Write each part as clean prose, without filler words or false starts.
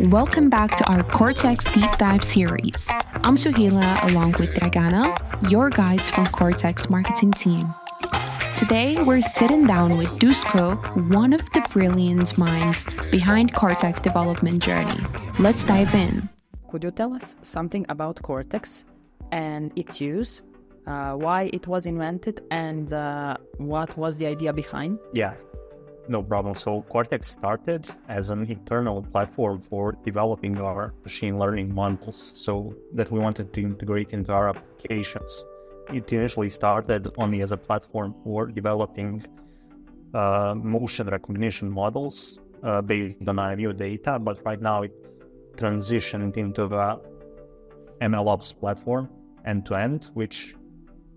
Welcome back to our Coretex Deep Dive series. I'm Suhaila along with Dragana, your guides from Coretex marketing team. Today, we're sitting down with Dusko, one of the brilliant minds behind Coretex development journey. Let's dive in. Could you tell us something about Coretex and its use, why it was invented, and what was the idea behind? Yeah, no problem. So Coretex started as an internal platform for developing our machine learning models so that we wanted to integrate into our applications. It initially started only as a platform for developing motion recognition models based on IMU data, but right now it transitioned into the MLOps platform end-to-end, which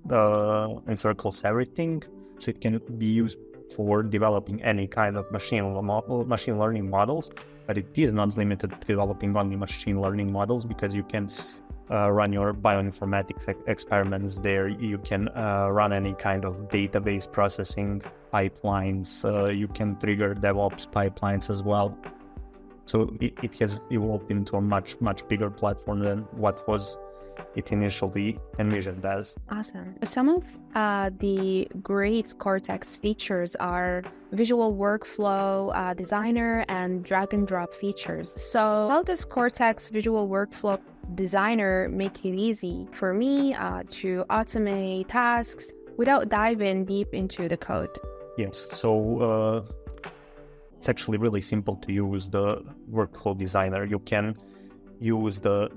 encircles everything. So it can be used for developing any kind of machine learning models, but it is not limited to developing only machine learning models, because you can run your bioinformatics experiments there. You can run any kind of database processing pipelines. You can trigger DevOps pipelines as well. So it has evolved into a much bigger platform than what was it initially envisioned as. Awesome. Some of the great Coretex features are visual workflow designer and drag and drop features. So how does Coretex visual workflow designer make it easy for me to automate tasks without diving deep into the code? Yes, so it's actually really simple to use the workflow designer. You can use the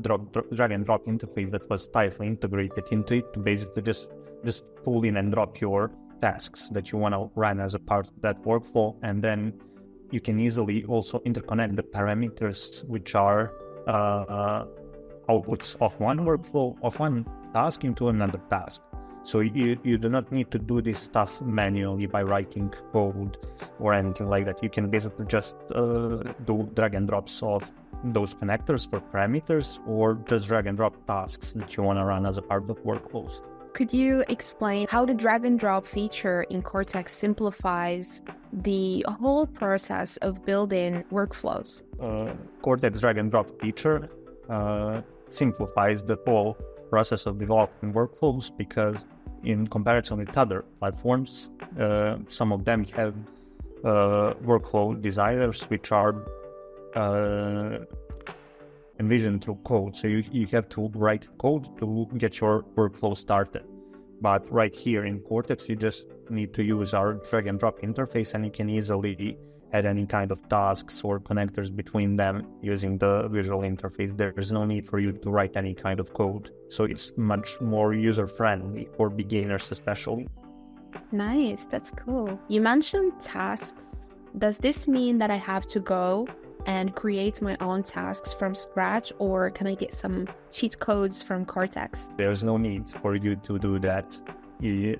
drag and drop interface that was tightly integrated into it to basically just pull in and drop your tasks that you want to run as a part of that workflow. And then you can easily also interconnect the parameters, which are outputs of one workflow, of one task into another task. So you do not need to do this stuff manually by writing code or anything like that. You can basically just do drag and drops of those connectors for parameters, or just drag and drop tasks that you want to run as a part of workflows. Could you explain how the drag and drop feature in Coretex simplifies the whole process of building workflows? Coretex drag and drop feature simplifies the whole process of developing workflows, because in comparison with other platforms, some of them have workflow designers which are envisioned through code. So you have to write code to get your workflow started. But right here in Coretex, you just need to use our drag and drop interface, and you can easily add any kind of tasks or connectors between them using the visual interface. There is no need for you to write any kind of code. So it's much more user-friendly for beginners especially. Nice, that's cool. You mentioned tasks. Does this mean that I have to go and create my own tasks from scratch, or can I get some cheat codes from Coretex? There's no need for you to do that.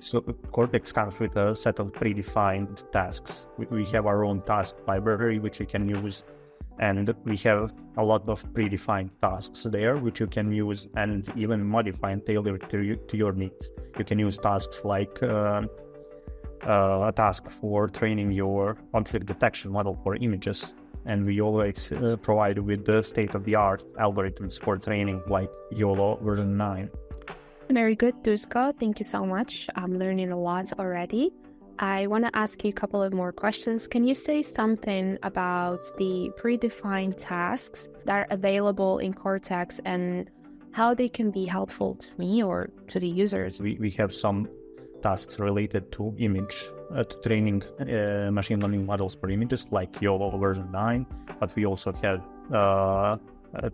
So Coretex comes with a set of predefined tasks. We have our own task library which you can use, and we have a lot of predefined tasks there which you can use and even modify and tailor to your needs. You can use tasks like a task for training your object detection model for images, and we always provide with the state-of-the-art algorithms for training, like YOLO version 9. Very good, Dusko. Thank you so much. I'm learning a lot already. I want to ask you a couple of more questions. Can you say something about the predefined tasks that are available in Coretex and how they can be helpful to me or to the users? We have some tasks related to image, to training machine learning models for images, like YOLO version 9, but we also have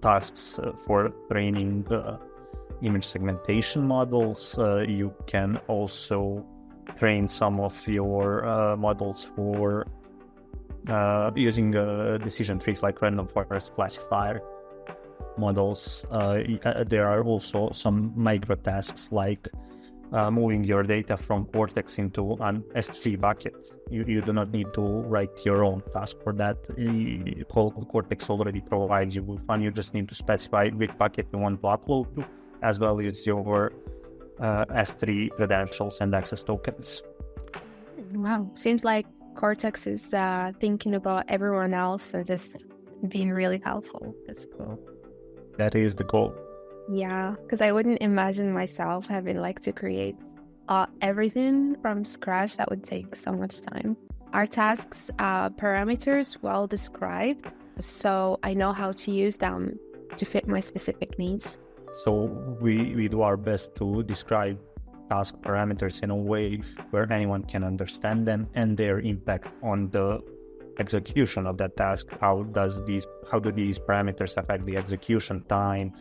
tasks for training image segmentation models. You can also train some of your models for using decision trees like random forest classifier models. There are also some micro tasks like moving your data from Coretex into an S3 bucket. You do not need to write your own task for that. Coretex already provides you with one. You just need to specify which bucket you want to upload to, as well as your S3 credentials and access tokens. Wow, seems like Coretex is thinking about everyone else and just been really helpful. That's cool. That is the goal. Yeah, because I wouldn't imagine myself having to create everything from scratch. That would take so much time. Our tasks parameters well described, so I know how to use them to fit my specific needs. So we do our best to describe task parameters in a way where anyone can understand them and their impact on the execution of that task. How do these parameters affect the execution time,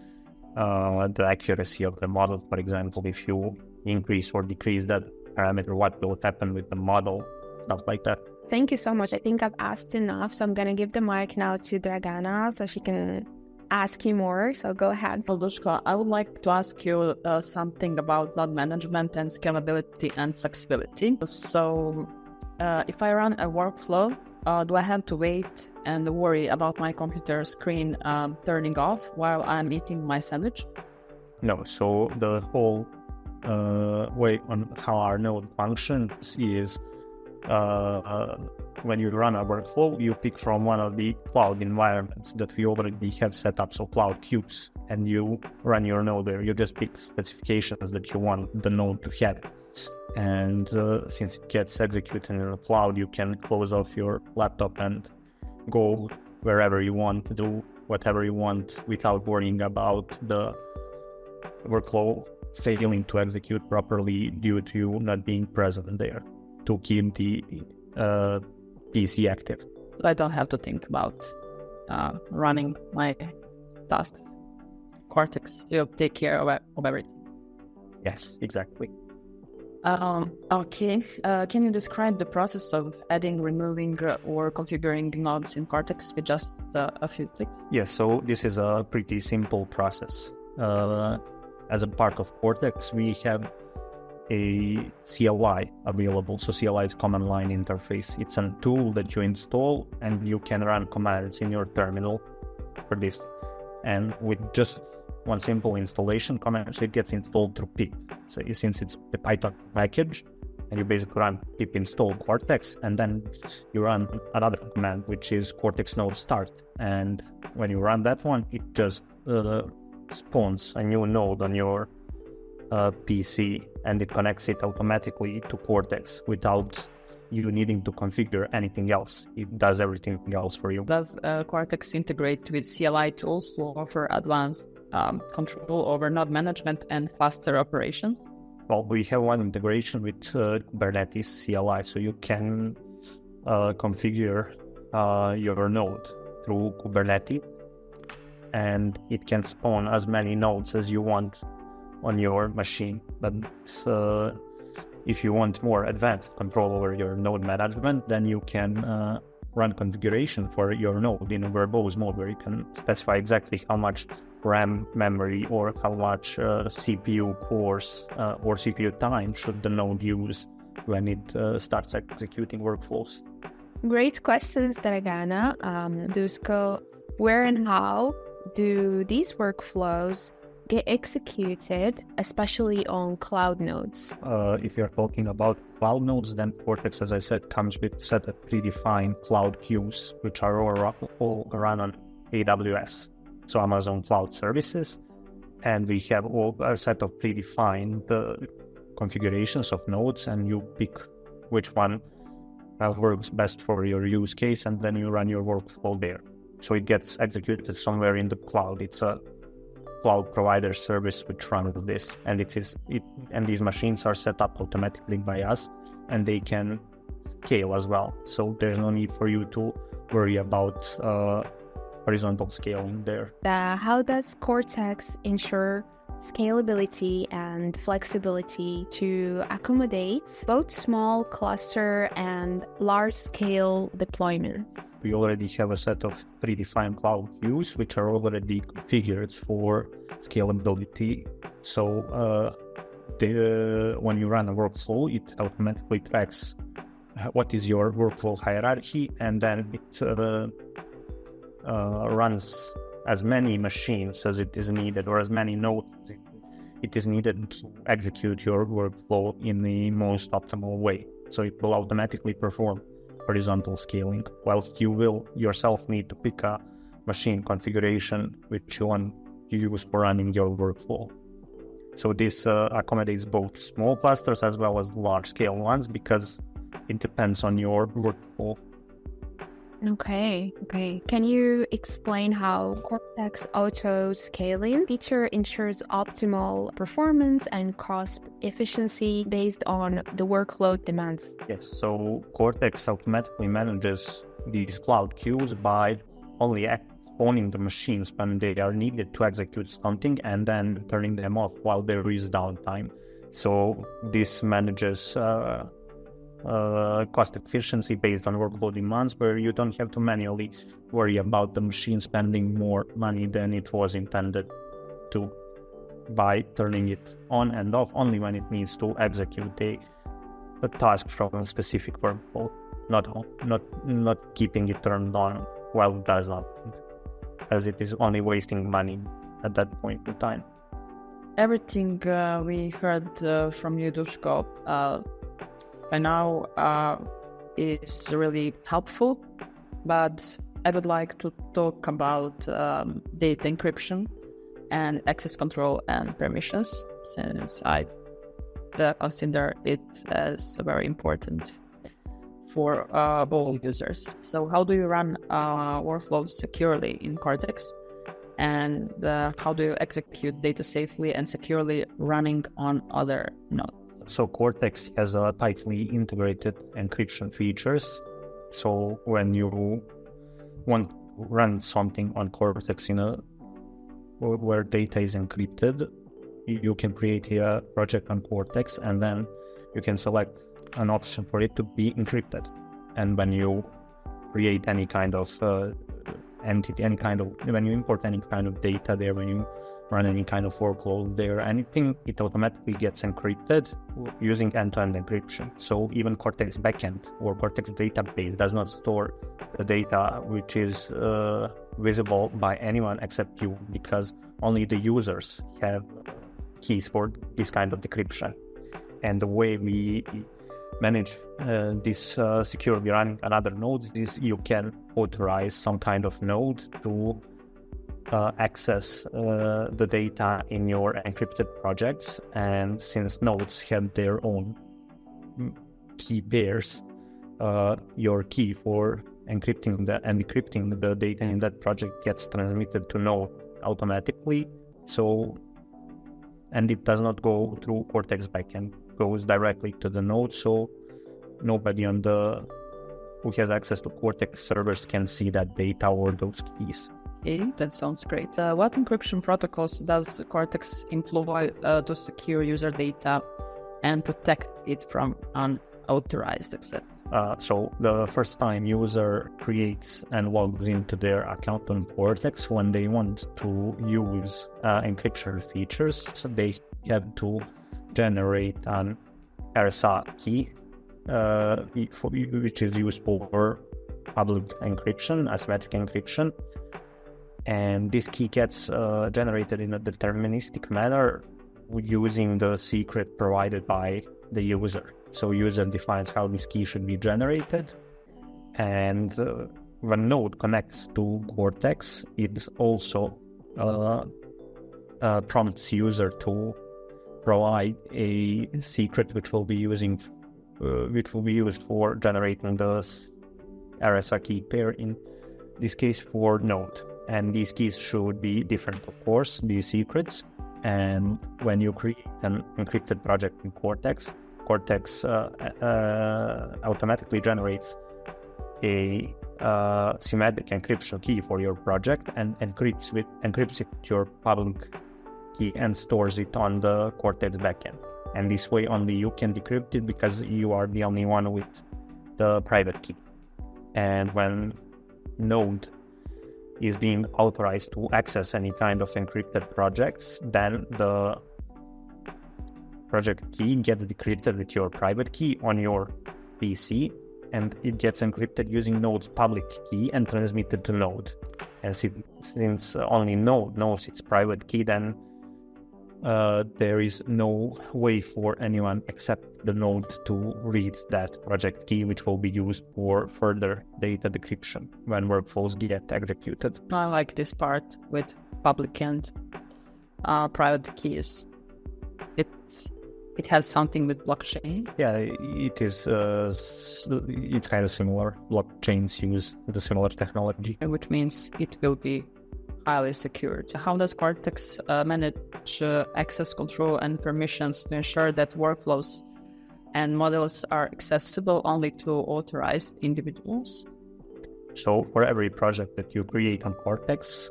the accuracy of the model? For example, if you increase or decrease that parameter, what will happen with the model? Stuff like that. Thank you so much. I think I've asked enough, so I'm going to give the mic now to Dragana so she can ask you more. So go ahead. Well, Dusko, I would like to ask you something about node management and scalability and flexibility. So if I run a workflow, do I have to wait and worry about my computer screen turning off while I'm eating my sandwich? No. So the whole way on how our node functions is when you run a workflow, you pick from one of the cloud environments that we already have set up, so cloud queues, and you run your node there. You just pick specifications that you want the node to have. And since it gets executed in the cloud, you can close off your laptop and go wherever you want, do whatever you want without worrying about the workflow failing to execute properly due to you not being present there to keep the PC active. I don't have to think about running my tasks. Coretex will take care of everything. Yes, exactly. Okay. Can you describe the process of adding, removing, or configuring the nodes in Coretex with just a few clicks? Yeah, so this is a pretty simple process. As a part of Coretex, we have a CLI available. So CLI is command line interface. It's a tool that you install and you can run commands in your terminal for this. And with just one simple installation command, so it gets installed through pip. So since it's a Python package, and you basically run pip install Coretex, and then you run another command, which is Coretex node start. And when you run that one, it just spawns a new node on your PC, and it connects it automatically to Coretex without you needing to configure anything else. It does everything else for you. Does Coretex integrate with CLI tools to offer advanced control over node management and cluster operations? Well, we have one integration with Kubernetes CLI, so you can configure your node through Kubernetes, and it can spawn as many nodes as you want on your machine. But if you want more advanced control over your node management, then you can run configuration for your node in a verbose mode, where you can specify exactly how much RAM memory or how much CPU cores or CPU time should the node use when it starts executing workflows. Great questions, Dragana. Dusko, where and how do these workflows get executed, especially on cloud nodes? If you're talking about cloud nodes, then Coretex, as I said, comes with set of predefined cloud queues, which are all run on AWS, so Amazon Cloud Services. And we have all a set of predefined configurations of nodes, and you pick which one works best for your use case, and then you run your workflow there. So it gets executed somewhere in the cloud. It's a cloud provider service which runs this, and and these machines are set up automatically by us, and they can scale as well. So there's no need for you to worry about horizontal scaling there. How does Coretex ensure scalability and flexibility to accommodate both small cluster and large-scale deployments? We already have a set of predefined cloud queues which are already configured for scalability. So when you run a workflow, it automatically tracks what is your workflow hierarchy, and then it runs as many machines as it is needed, or as many nodes as it is needed to execute your workflow in the most optimal way. So it will automatically perform horizontal scaling, whilst you will yourself need to pick a machine configuration which you want to use for running your workflow. So this accommodates both small clusters as well as large-scale ones because it depends on your workflow. Okay. Can you explain how Coretex auto scaling feature ensures optimal performance and cost efficiency based on the workload demands? Yes, so Coretex automatically manages these cloud queues by only owning the machines when they are needed to execute something and then turning them off while there is downtime. So this manages cost efficiency based on workload demands, where you don't have to manually worry about the machine spending more money than it was intended to by turning it on and off only when it needs to execute a task from a specific workflow, not keeping it turned on while it does not, as it is only wasting money at that point in time. Everything we heard from you, Dusko, by now is really helpful, but I would like to talk about data encryption and access control and permissions, since I consider it as very important for all users. So how do you run workflows securely in Coretex? And how do you execute data safely and securely running on other nodes? So Coretex has a tightly integrated encryption features. So when you want to run something on Coretex where data is encrypted, you can create a project on Coretex and then you can select an option for it to be encrypted. And when you create any kind of entity, when you import any kind of data there, when you run any kind of workload there, anything, it automatically gets encrypted using end-to-end encryption. So even Coretex backend or Coretex database does not store the data which is visible by anyone except you, because only the users have keys for this kind of decryption. And the way we manage this securely running on other nodes is you can authorize some kind of node to access the data in your encrypted projects, and since nodes have their own key pairs, your key for encrypting and decrypting the data in that project gets transmitted to node automatically. So, and it does not go through Coretex backend, goes directly to the node, so nobody who has access to Coretex servers can see that data or those keys. Okay, that sounds great. What encryption protocols does Coretex employ to secure user data and protect it from unauthorized access? So the first time user creates and logs into their account on Coretex, when they want to use encryption features, they have to generate an RSA key, which is used for public encryption, asymmetric encryption. And this key gets generated in a deterministic manner using the secret provided by the user. So user defines how this key should be generated. And when node connects to Coretex, it also prompts user to provide a secret which will be used for generating the RSA key pair, in this case for node. And these keys should be different, of course, these secrets. And when you create an encrypted project in Coretex, Coretex automatically generates a symmetric encryption key for your project and encrypts it with your public key and stores it on the Coretex backend. And this way only you can decrypt it, because you are the only one with the private key. And when node is being authorized to access any kind of encrypted projects, then the project key gets decrypted with your private key on your PC, and it gets encrypted using node's public key and transmitted to node. And since only node knows its private key, then there is no way for anyone except the node to read that project key, which will be used for further data decryption when workflows get executed. I like this part with public and private keys. It has something with blockchain. Yeah, it is. It's kind of similar. Blockchains use the similar technology, Which means it will be highly secured. How does Coretex manage access control and permissions to ensure that workflows and models are accessible only to authorized individuals? So for every project that you create on Coretex,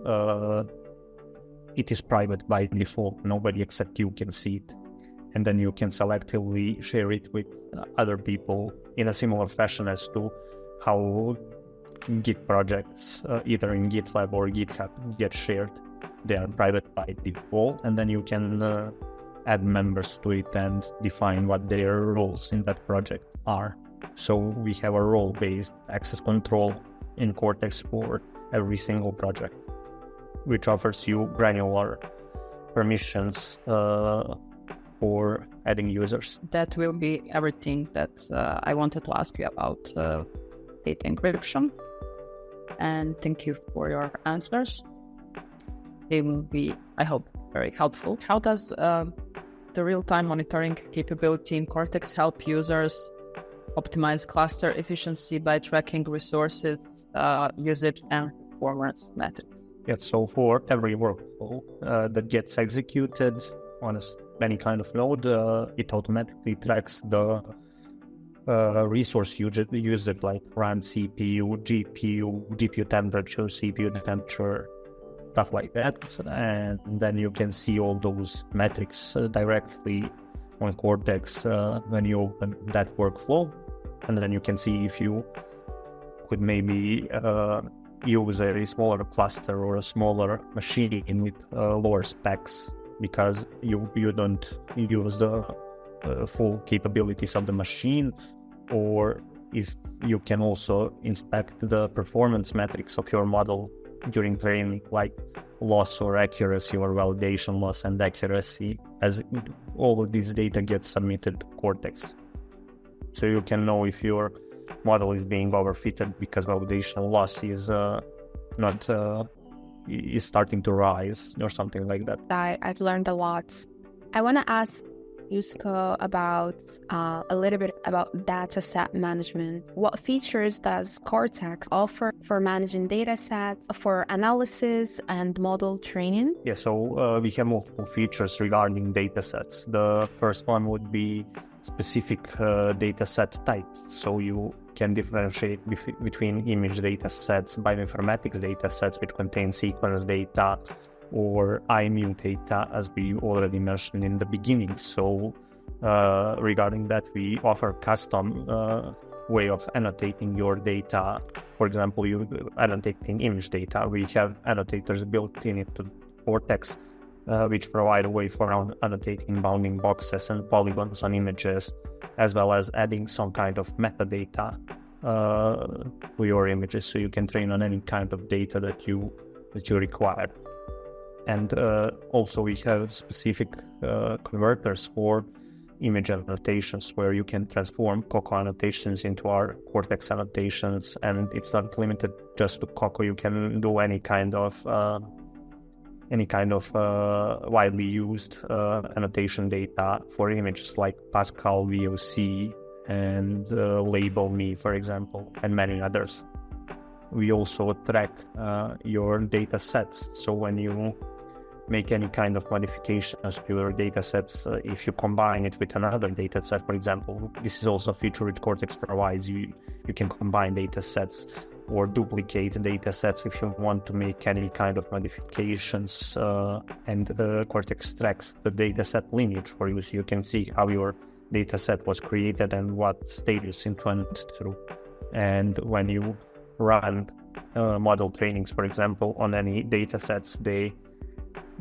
it is private by default. Nobody except you can see it. And then you can selectively share it with other people in a similar fashion as to how Git projects, either in GitLab or GitHub, get shared. They are private by default, and then you can add members to it and define what their roles in that project are. So we have a role-based access control in Coretex for every single project, which offers you granular permissions for adding users. That will be everything that I wanted to ask you about data encryption. And thank you for your answers. They will be, I hope, very helpful. How does the real-time monitoring capability in Coretex help users optimize cluster efficiency by tracking resources, usage, and performance metrics? Yeah, so for every workflow that gets executed on any kind of node, it automatically tracks the resource usage like RAM, CPU, GPU temperature, CPU temperature, stuff like that. And then you can see all those metrics directly on Coretex when you open that workflow. And then you can see if you could maybe use a smaller cluster or a smaller machine with lower specs, because you don't use the full capabilities of the machine, or if you can also inspect the performance metrics of your model during training, like loss or accuracy or validation loss and accuracy, as all of this data gets submitted to Coretex. So you can know if your model is being overfitted because validation loss is is starting to rise or something like that. I've learned a lot. I want to ask Dusko about a little bit about dataset management. What features does Coretex offer for managing data sets, for analysis and model training? Yeah, so we have multiple features regarding data sets. The first one would be specific data set types. So you can differentiate between image data sets, bioinformatics data sets, which contain sequence data, or IMU data, as we already mentioned in the beginning. So regarding that, we offer custom way of annotating your data. For example, you annotating image data. We have annotators built in it to Coretex, which provide a way for annotating bounding boxes and polygons on images, as well as adding some kind of metadata to your images, so you can train on any kind of data that you require. And also we have specific converters for image annotations, where you can transform Coco annotations into our Coretex annotations, and it's not limited just to Coco. You can do any kind of widely used annotation data for images like Pascal, VOC, and Label Me, for example, and many others. We also track your data sets. So when you make any kind of modifications to your data sets, if you combine it with another data set, for example, this is also a feature which Coretex provides. You can combine data sets or duplicate data sets if you want to make any kind of modifications, and Coretex tracks the data set lineage for you, so you can see how your data set was created and what stages it went through. And when you run model trainings, for example, on any data sets, they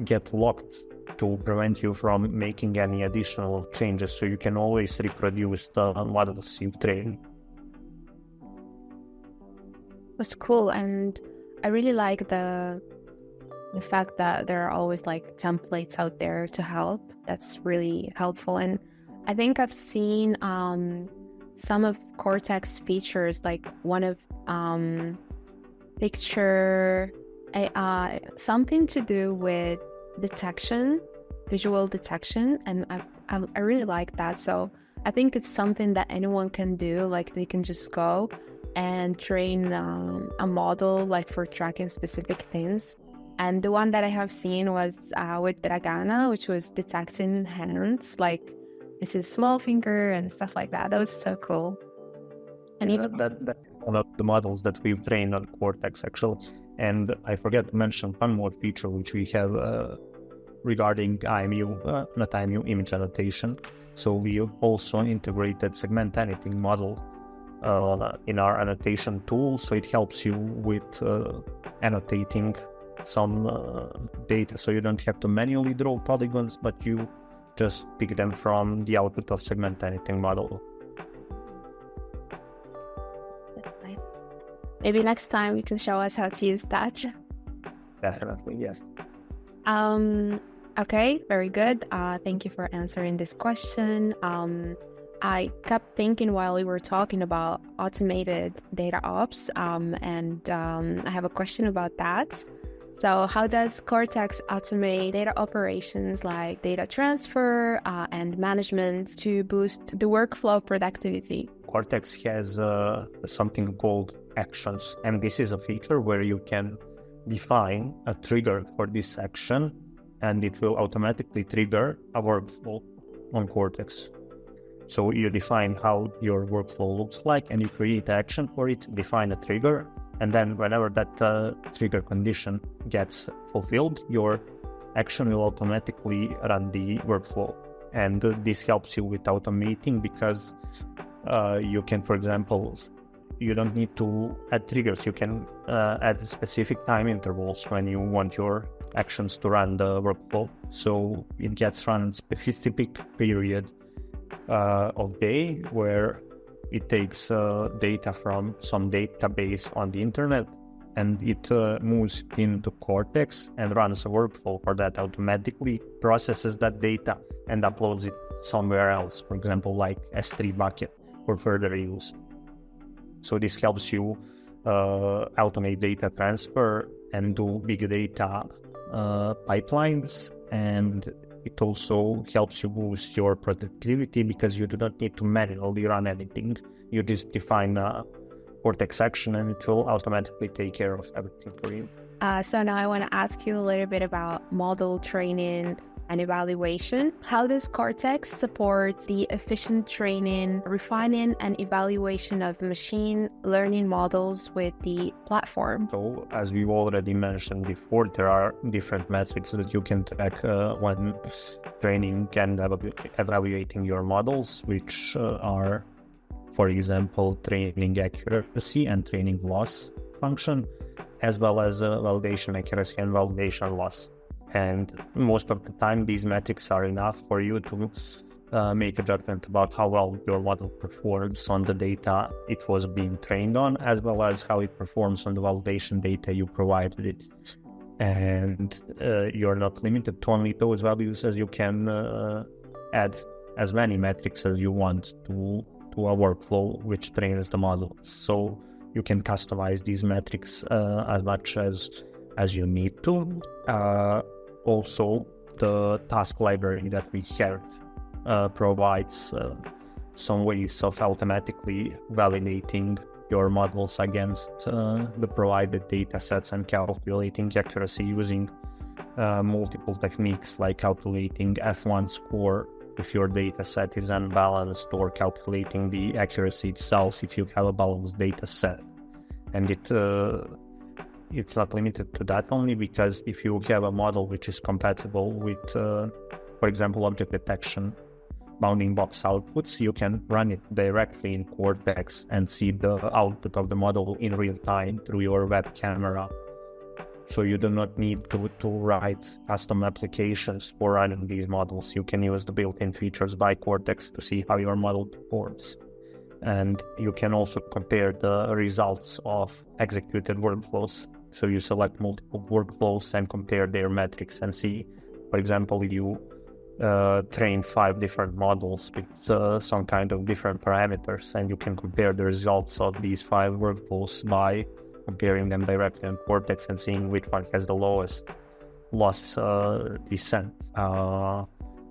get locked to prevent you from making any additional changes, so you can always reproduce the models you've trained. That's cool, and I really like the the fact that there are always like templates out there to help, that's really helpful. And I think I've seen some of Coretex features, like one of picture AI, something to do with detection, visual detection, and I really like that. So I think it's something that anyone can do. Like they can just go and train a model like for tracking specific things. And the one that I have seen was with Dragana, which was detecting hands, like this is small finger and stuff like that. That was so cool. And even That's one of the models that we've trained on Coretex, actually. And I forgot to mention one more feature which we have regarding image annotation. So we also integrated segment anything model in our annotation tool. So it helps you with annotating some data. So you don't have to manually draw polygons, but you just pick them from the output of segment anything model. that's nice. Maybe next time you can show us how to use that. Definitely, yes. Okay, very good. Thank you for answering this question. I kept thinking while we were talking about automated DataOps, and I have a question about that. So how does Coretex automate data operations like data transfer and management to boost the workflow productivity? Coretex has something called actions, and this is a feature where you can define a trigger for this action, and it will automatically trigger a workflow on Coretex. So you define how your workflow looks like, and you create action for it, define a trigger, and then whenever that trigger condition gets fulfilled, your action will automatically run the workflow. And this helps you with automating because you can, for example, you don't need to add triggers. You can add specific time intervals when you want your actions to run the workflow. So it gets run specific period of day where it takes data from some database on the internet, and it moves into Coretex and runs a workflow for that, automatically processes that data and uploads it somewhere else, for example, like S3 bucket for further use. So this helps you automate data transfer and do big data pipelines, and it also helps you boost your productivity because you do not need to manually run anything. You just define a Coretex action and it will automatically take care of everything for you. So now I want to ask you a little bit about model training and evaluation. How does Coretex support the efficient training, refining, and evaluation of machine learning models with the platform? So as we've already mentioned before, there are different metrics that you can track when training and evaluating your models, which are, for example, training accuracy and training loss function, as well as validation accuracy and validation loss. And most of the time, these metrics are enough for you to make a judgment about how well your model performs on the data it was being trained on, as well as how it performs on the validation data you provided it. And you're not limited to only those values, as you can add as many metrics as you want to a workflow which trains the model. So you can customize these metrics as much as you need to. Also, the task library that we have provides some ways of automatically validating your models against the provided data sets and calculating accuracy using multiple techniques like calculating F1 score if your data set is unbalanced, or calculating the accuracy itself if you have a balanced data set. And it's not limited to that only, because if you have a model which is compatible with, for example, object detection, bounding box outputs, you can run it directly in Coretex and see the output of the model in real time through your web camera. So you do not need to write custom applications for running these models. You can use the built-in features by Coretex to see how your model performs. And you can also compare the results of executed workflows So you select multiple workflows and compare their metrics and see, for example, you train 5 different models with some kind of different parameters, and you can compare the results of these 5 workflows by comparing them directly on Cortex and seeing which one has the lowest loss descent.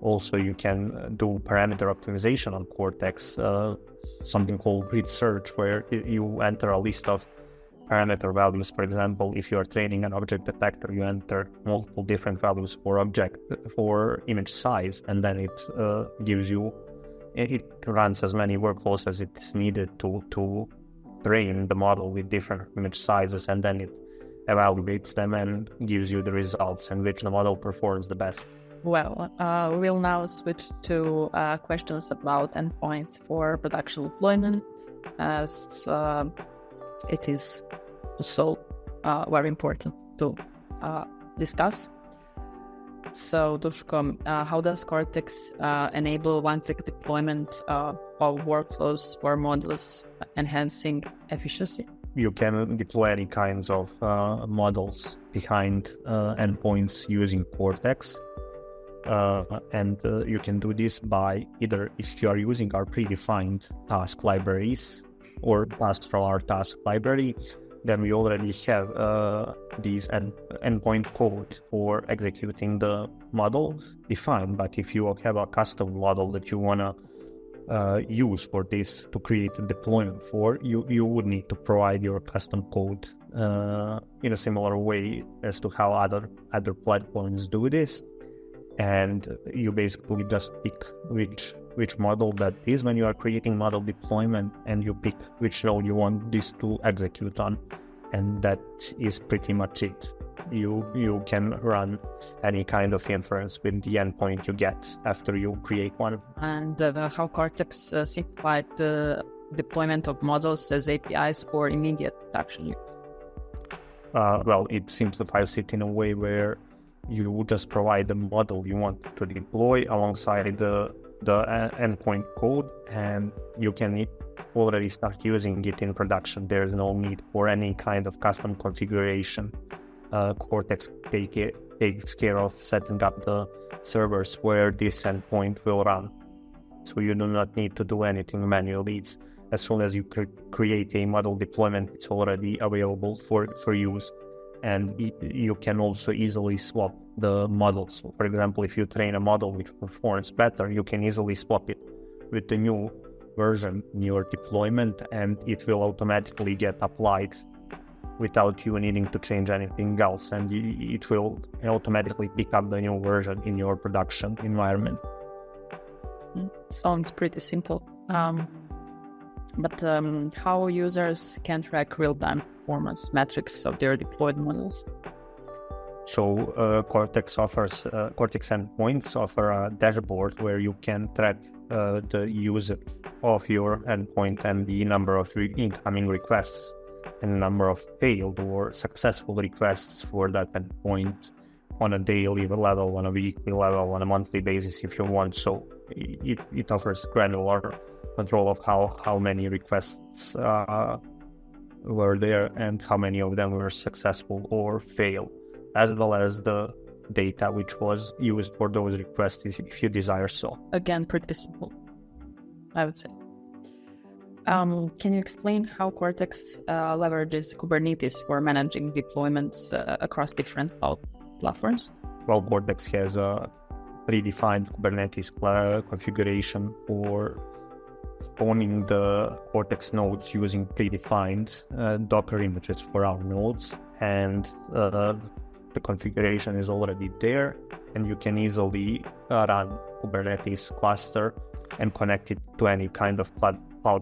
Also, you can do parameter optimization on Cortex, something called grid search, where you enter a list of parameter values. For example, if you are training an object detector, you enter multiple different values for image size, and then it runs as many workflows as it is needed to train the model with different image sizes, and then it evaluates them and gives you the results in which the model performs the best. Well, we'll now switch to questions about endpoints for production deployment, as it is so very important to discuss. So, Dusko, how does Coretex enable one-click deployment of workflows for models, enhancing efficiency? You can deploy any kinds of models behind endpoints using Coretex. And you can do this by either, if you are using our predefined task libraries or tasks from our task library, then we already have these endpoint code for executing the model defined. But if you have a custom model that you want to use for this to create a deployment for, you would need to provide your custom code in a similar way as to how other platforms do this. And you basically just pick which model that is when you are creating model deployment, and you pick which node you want this to execute on, and that is pretty much it. You can run any kind of inference with the endpoint you get after you create one. And how Coretex simplified the deployment of models as APIs for immediate action? Well, it simplifies it in a way where you just provide the model you want to deploy alongside the endpoint code, and you can already start using it in production. There's no need for any kind of custom configuration. Coretex takes care of setting up the servers where this endpoint will run. So you do not need to do anything manually. As soon as you create a model deployment, it's already available for use. And you can also easily swap the models. So for example, if you train a model which performs better, you can easily swap it with the new version in your deployment, and it will automatically get applied without you needing to change anything else, and it will automatically pick up the new version in your production environment. Sounds pretty simple. But how users can track real-time performance metrics of their deployed models? So Coretex endpoints offer a dashboard where you can track the usage of your endpoint and the number of incoming requests and the number of failed or successful requests for that endpoint on a daily level, on a weekly level, on a monthly basis if you want. So it offers granular control of how many requests were there and how many of them were successful or failed, as well as the data which was used for those requests if you desire so. Again, pretty simple, I would say. Can you explain how Coretex leverages Kubernetes for managing deployments across different cloud platforms? Well, Coretex has a predefined Kubernetes configuration for spawning the Coretex nodes using predefined Docker images for our nodes, and the configuration is already there, and you can easily run Kubernetes cluster and connect it to any kind of cloud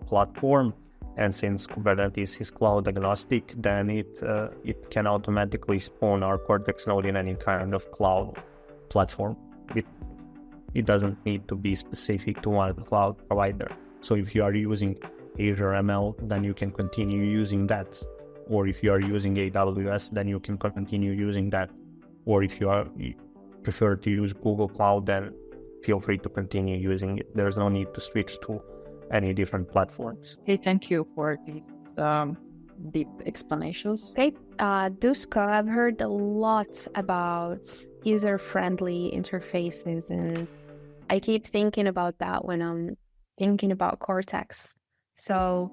platform. And since Kubernetes is cloud agnostic, then it can automatically spawn our Coretex node in any kind of cloud platform. It doesn't need to be specific to one cloud provider. So if you are using Azure ML, then you can continue using that. Or if you are using AWS, then you can continue using that. Or if you prefer to use Google Cloud, then feel free to continue using it. There's no need to switch to any different platforms. Hey, thank you for this deep explanations. Okay, Dusko, I've heard a lot about user-friendly interfaces, and I keep thinking about that when I'm thinking about Coretex. So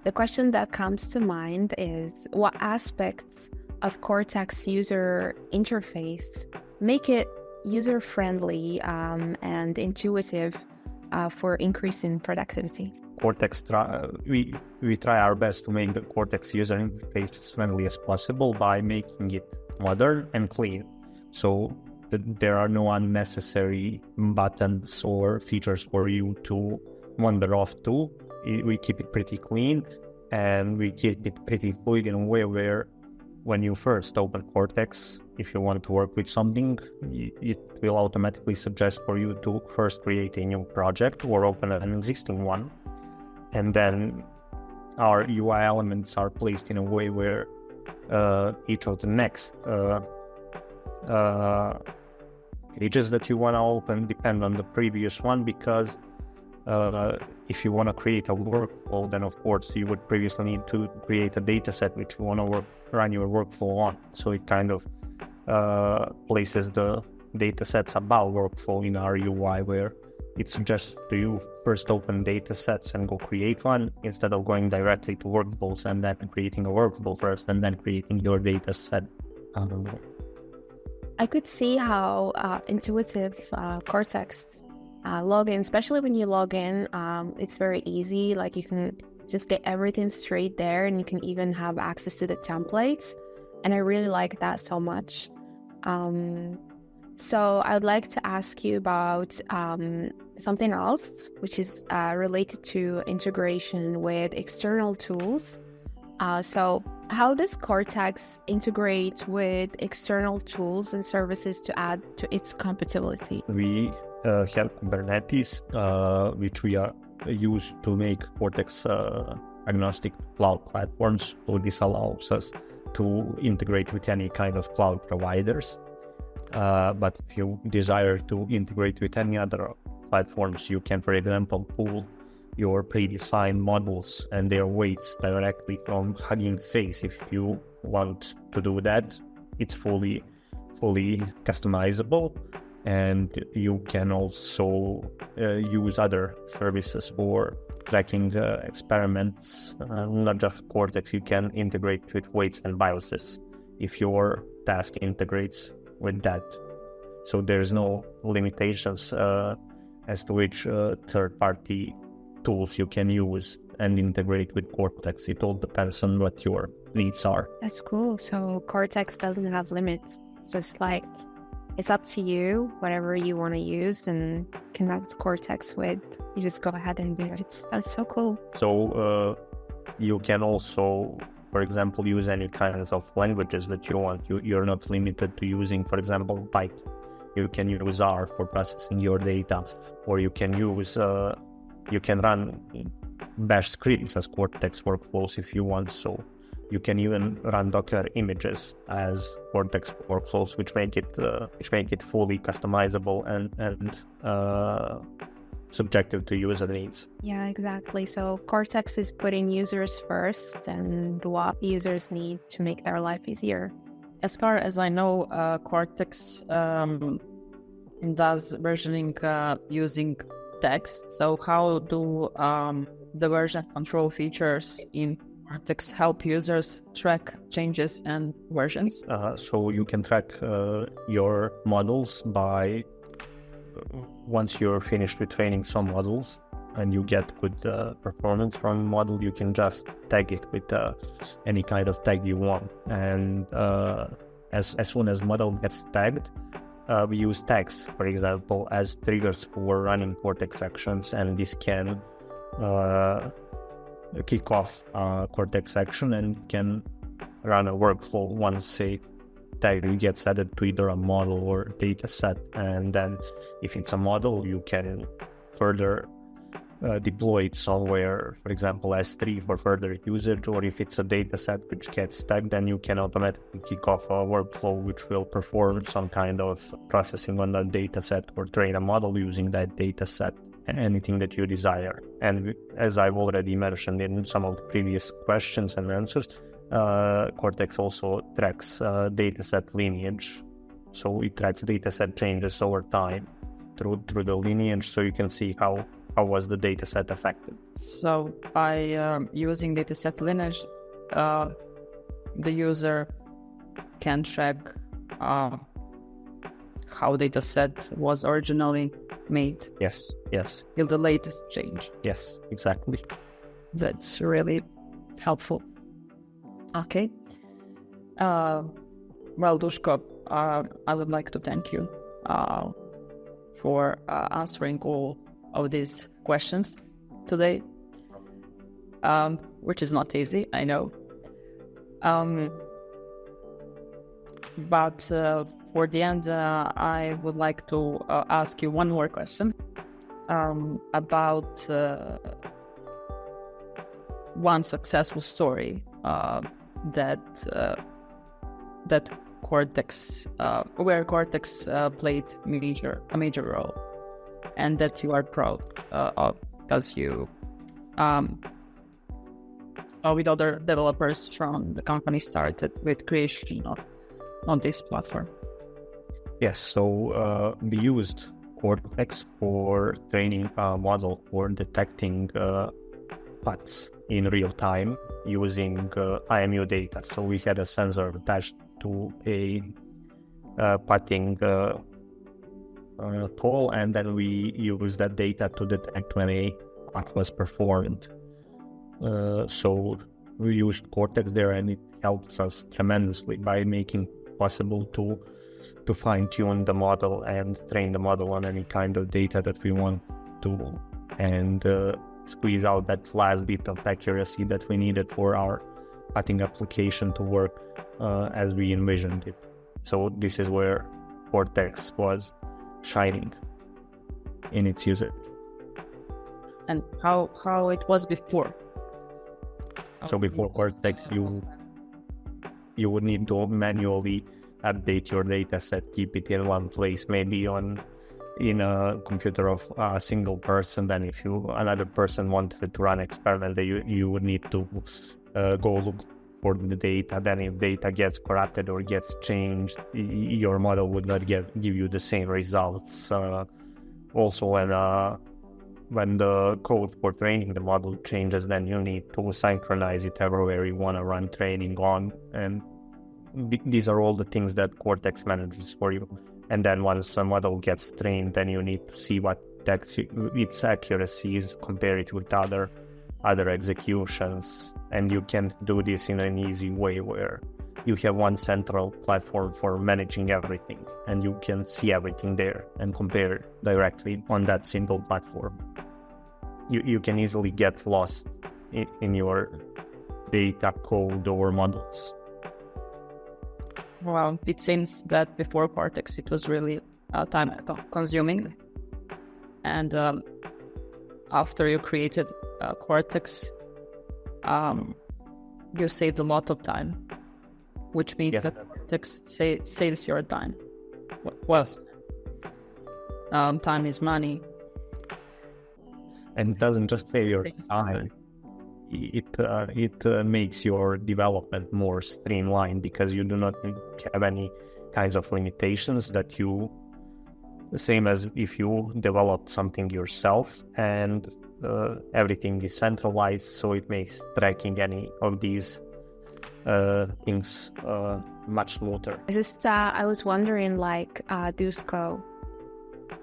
the question that comes to mind is, what aspects of Coretex user interface make it user-friendly and intuitive for increasing productivity? Cortex, we try our best to make the Cortex user interface as friendly as possible by making it modern and clean. So there are no unnecessary buttons or features for you to wander off to. We keep it pretty clean, and we keep it pretty fluid in a way where when you first open Cortex, if you want to work with something, it will automatically suggest for you to first create a new project or open an existing one. And then our UI elements are placed in a way where each of the next pages that you want to open depend on the previous one, because if you want to create a workflow, then of course you would previously need to create a data set which you want to run your workflow on. So it kind of places the data sets above workflow in our UI, where it suggests to you first open data sets and go create one, instead of going directly to workflows and then creating a workflow first and then creating your data set. I could see how intuitive Cortex login, especially when you log in, it's very easy. Like, you can just get everything straight there, and you can even have access to the templates. And I really like that so much. So I'd like to ask you about something else, which is related to integration with external tools. So how does Cortex integrate with external tools and services to add to its compatibility? We have Kubernetes, which we use to make Cortex agnostic cloud platforms. So this allows us to integrate with any kind of cloud providers. But if you desire to integrate with any other platforms, you can, for example, pull your predefined models and their weights directly from Hugging Face. If you want to do that, it's fully customizable, and you can also use other services for tracking experiments. Not just Cortex, you can integrate with weights and BIOSes if your task integrates with that. So there's no limitations as to which third-party tools you can use and integrate with Cortex. It all depends on what your needs are. That's cool. So Cortex doesn't have limits. It's just like, it's up to you, whatever you want to use and connect Cortex with. You just go ahead and do it. That's so cool. So you can also, for example, use any kinds of languages that you want. You're not limited to using, for example, Python. You can use R for processing your data, or you can use you can run Bash scripts as Cortex workflows if you want. So you can even run Docker images as Cortex workflows, which make it fully customizable and subjective to user needs. Yeah, exactly. So Cortex is putting users first and what users need to make their life easier. As far as I know, Cortex does versioning using tags. So how do the version control features in Cortex help users track changes and versions? So you can track your models by, once you're finished with training some models and you get good performance from a model, you can just tag it with any kind of tag you want. And as soon as model gets tagged, we use tags, for example, as triggers for running Cortex actions, and this can kick off Cortex action and can run a workflow once a tag gets added to either a model or data set. And then if it's a model, you can further deploy it somewhere, for example, S3 for further usage, or if it's a data set which gets tagged, then you can automatically kick off a workflow which will perform some kind of processing on that data set or train a model using that data set. anything that you desire. And as I've already mentioned in some of the previous questions and answers, Coretex also tracks dataset lineage. So it tracks dataset changes over time through the lineage, so you can see how was the dataset affected. So by using dataset lineage, the user can track how dataset was originally made. Yes. Till the latest change. Yes, exactly. That's really helpful. Okay. Well, Dusko, I would like to thank you for answering all of these questions today, which is not easy, I know. But for the end, I would like to ask you one more question about one successful story that Coretex, where Coretex played a major role, and that you are proud of, because you, with other developers from the company, started with creation on this platform. Yes, so we used Coretex for training a model for detecting paths in real time using IMU data. So we had a sensor attached to a pathing tool, and then we used that data to detect when a path was performed. So we used Coretex there, and it helps us tremendously by making possible to fine-tune the model and train the model on any kind of data that we want to, and squeeze out that last bit of accuracy that we needed for our pathing application to work as we envisioned it. So this is where Coretex was shining in its usage. And how it was before? So before Coretex, you would need to manually update your data set, keep it in one place, maybe in a computer of a single person. Then if another person wanted to run experiment, you would need to go look for the data. Then if data gets corrupted or gets changed, your model would not give you the same results. Also, when the code for training the model changes, then you need to synchronize it everywhere you want to run training on. And these are all the things that Coretex manages for you. And then once a model gets trained, then you need to see what its accuracy is, compare it with other executions. And you can do this in an easy way where you have one central platform for managing everything, and you can see everything there and compare directly on that single platform. You can easily get lost in your data, code, or models. Well, it seems that before Coretex, it was really time-consuming. And after you created Coretex, you saved a lot of time, which means that Coretex saves your time. Well, time is money. And it doesn't just save your time. It makes your development more streamlined, because you do not have any kinds of limitations that the same as if you develop something yourself, and everything is centralized, so it makes tracking any of these things much smoother. I was wondering, Dusko,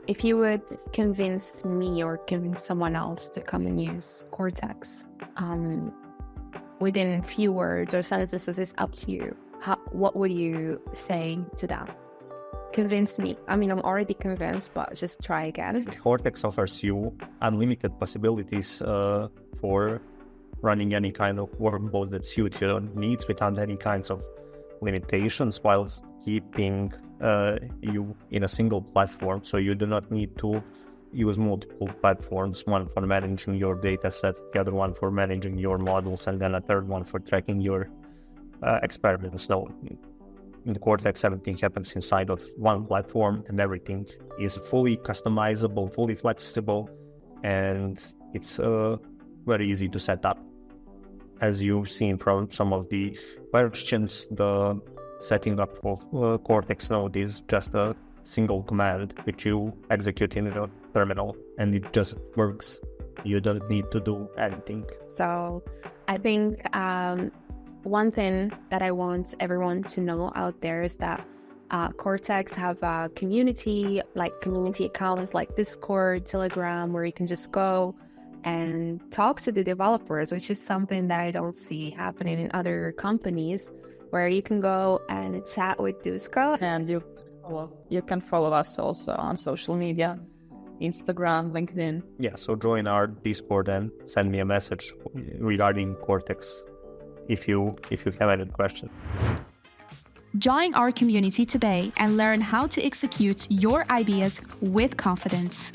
if you would convince me or convince someone else to come and use Coretex, within a few words or sentences, it's up to you. What would you say to them? Convince me. I mean, I'm already convinced, but just try again. Coretex offers you unlimited possibilities for running any kind of workload that suits your needs without any kinds of limitations, whilst keeping you in a single platform. So you do not need to use multiple platforms, one for managing your data sets, the other one for managing your models, and then a third one for tracking your experiments. No, in the Coretex, everything happens inside of one platform, and everything is fully customizable, fully flexible, and it's very easy to set up. As you've seen from some of the questions, the setting up of Coretex node is just a single command which you execute in a terminal, and it just works. You don't need to do anything. So I think one thing that I want everyone to know out there is that Coretex have a community, like community accounts like Discord, Telegram, where you can just go and talk to the developers, which is something that I don't see happening in other companies, where you can go and chat with Dusko. And you can follow us also on social media, Instagram, LinkedIn. Yeah, so join our Discord and send me a message regarding Coretex if you have any questions. Join our community today and learn how to execute your ideas with confidence.